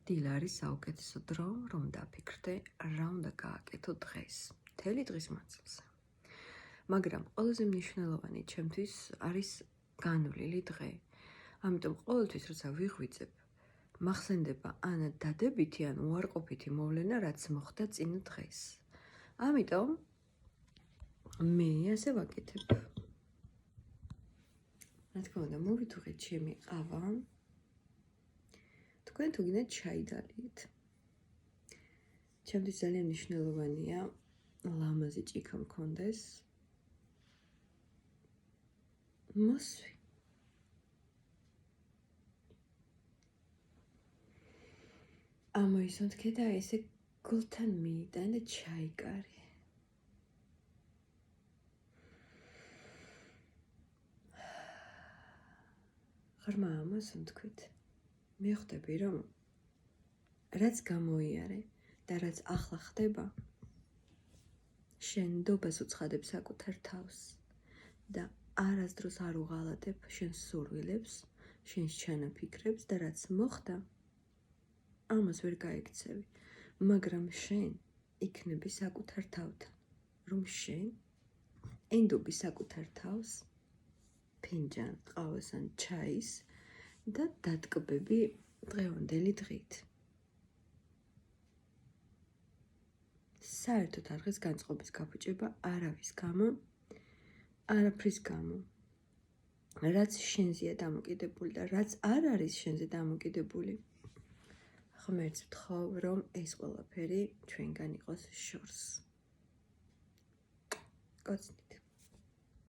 დილა არის საუკეთესო დრო, რომ დაფიქრდე, რა უნდა გააკეთო დღეს, მთელი დღის მანძილზე. მაგრამ ყველაზე მნიშვნელოვანი ჩემთვის არის განვლილი დღე. ამიტომ ყოველთვის როცა ვიღვიძებ, მახსენდება ან დადებითი, ან უარყოფითი მოვლენა, რაც მოხდა წინ დღეს. ამიტომ მე ასე ვაკეთებ. რა თქმა უნდა, მოვიტუღეთ ჩემი ყავა. თქვენ თუ გინდათ ჩაი დალიეთ. ჩემთვის ძალიან მნიშვნელოვანია ლამაზი ჭიქა მქონდეს. მოსვი. ამოისუნთქე და ესე გულთან მიიტანე ჩაიკარი. ღრმა ამოსუნთქვით. მიხვდები, რომ რაც გამოიარე და რაც ახლა ხდება, შენ ნდობას უცხადებ საკუთარ თავს და არასდროს არ უღალატებ შენს სურვილებს, შენს ჩანაფიქრებს და რაც მოხდა, ამას ვერ გაიქცევი, მაგრამ შენ იქნები საკუთარ თავთან, რომ შენ ენდობი საკუთარ თავს, ფინჯანს, ყავას ან ჩაის და დატკბები დღევანდელი დღით. საერთოდ არ ღირს განწყობის გაფუჭება არავის გამო, არაფრის გამო. რაც შენზეა დამოკიდებული და რაც არ არის შენზე დამოკიდებული. ღმერთს ვთხოვ, რომ ეს ყველაფერი ჩვენგან იყოს შორს. კოცნი.